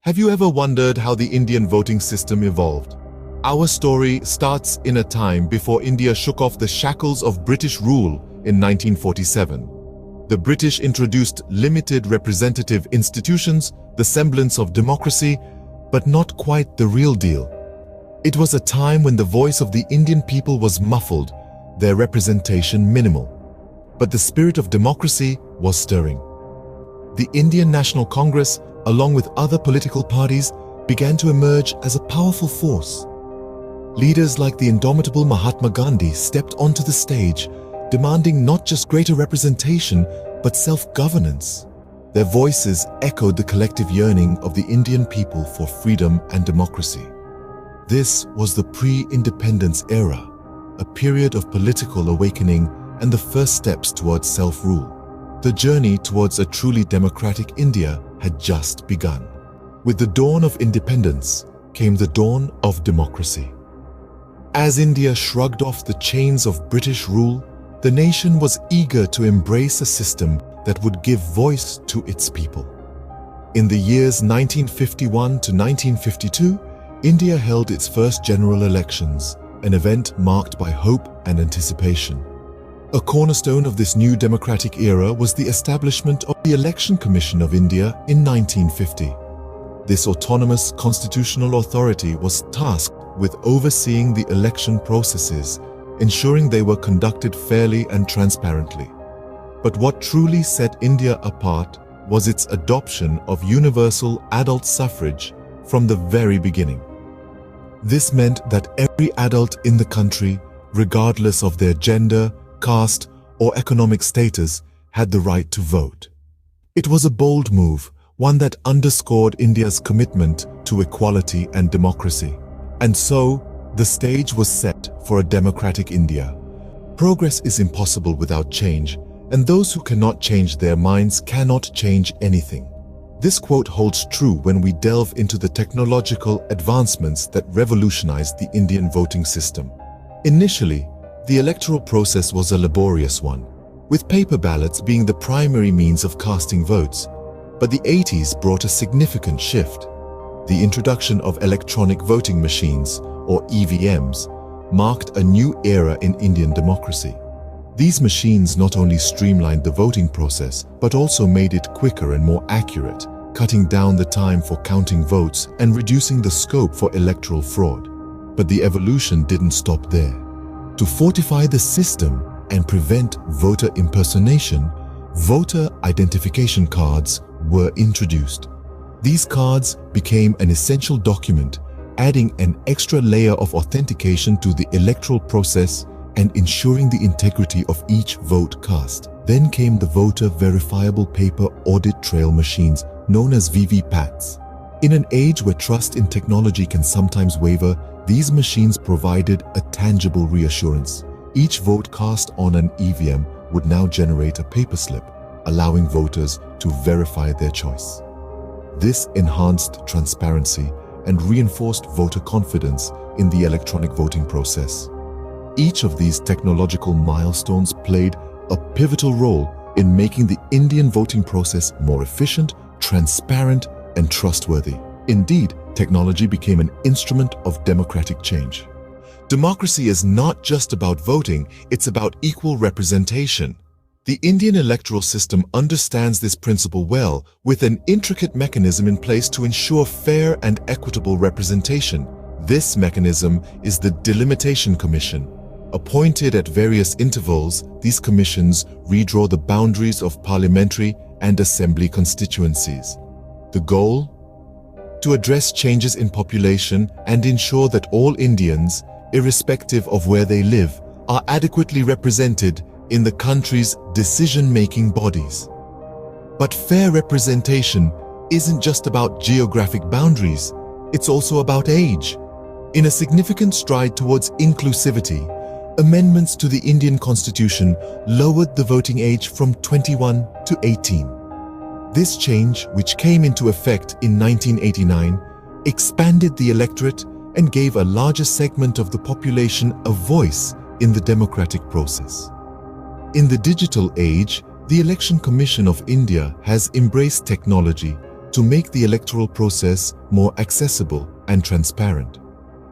Have you ever wondered how the Indian voting system evolved? Our story starts in a time before India shook off the shackles of British rule in 1947. The British introduced limited representative institutions, the semblance of democracy, but not quite the real deal. It was a time when the voice of the Indian people was muffled, their representation minimal. But the spirit of democracy was stirring. The Indian National Congress, along with other political parties, began to emerge as a powerful force. Leaders like the indomitable Mahatma Gandhi stepped onto the stage, demanding not just greater representation, but self-governance. Their voices echoed the collective yearning of the Indian people for freedom and democracy. This was the pre-independence era, a period of political awakening and the first steps towards self-rule. The journey towards a truly democratic India had just begun. With the dawn of independence came the dawn of democracy. As India shrugged off the chains of British rule, the nation was eager to embrace a system that would give voice to its people. In the years 1951 to 1952, India held its first general elections, an event marked by hope and anticipation. A cornerstone of this new democratic era was the establishment of the Election Commission of India in 1950. This autonomous constitutional authority was tasked with overseeing the election processes, ensuring they were conducted fairly and transparently. But what truly set India apart was its adoption of universal adult suffrage from the very beginning. This meant that every adult in the country, regardless of their gender, caste, or economic status, had the right to vote. It was a bold move, one that underscored India's commitment to equality and democracy. And so, the stage was set for a democratic India. Progress is impossible without change, and those who cannot change their minds cannot change anything. This quote holds true when we delve into the technological advancements that revolutionized the Indian voting system. Initially, the electoral process was a laborious one, with paper ballots being the primary means of casting votes. But the 80s brought a significant shift. The introduction of electronic voting machines, or EVMs, marked a new era in Indian democracy. These machines not only streamlined the voting process, but also made it quicker and more accurate, cutting down the time for counting votes and reducing the scope for electoral fraud. But the evolution didn't stop there. To fortify the system and prevent voter impersonation, voter identification cards were introduced. These cards became an essential document, adding an extra layer of authentication to the electoral process and ensuring the integrity of each vote cast. Then came the voter verifiable paper audit trail machines, known as VVPATs. In an age where trust in technology can sometimes waver, these machines provided a tangible reassurance. Each vote cast on an EVM would now generate a paper slip, allowing voters to verify their choice. This enhanced transparency and reinforced voter confidence in the electronic voting process. Each of these technological milestones played a pivotal role in making the Indian voting process more efficient, transparent, and trustworthy. Indeed, technology became an instrument of democratic change. Democracy is not just about voting, it's about equal representation. The Indian electoral system understands this principle well, with an intricate mechanism in place to ensure fair and equitable representation. This mechanism is the Delimitation Commission. Appointed at various intervals, these commissions redraw the boundaries of parliamentary and assembly constituencies. The goal? To address changes in population and ensure that all Indians, irrespective of where they live, are adequately represented in the country's decision-making bodies. But fair representation isn't just about geographic boundaries, it's also about age. In a significant stride towards inclusivity, amendments to the Indian Constitution lowered the voting age from 21 to 18. This change, which came into effect in 1989, expanded the electorate and gave a larger segment of the population a voice in the democratic process. In the digital age, the Election Commission of India has embraced technology, to make the electoral process more accessible and transparent.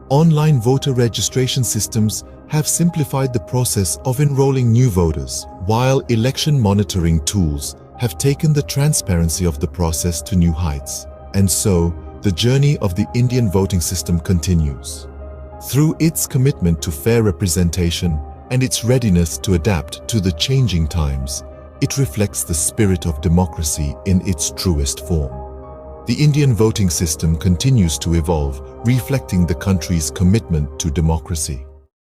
Online voter registration systems have simplified the process of enrolling new voters, while election monitoring tools have taken the transparency of the process to new heights. And so, the journey of the Indian voting system continues. Through its commitment to fair representation and its readiness to adapt to the changing times, it reflects the spirit of democracy in its truest form. The Indian voting system continues to evolve, reflecting the country's commitment to democracy.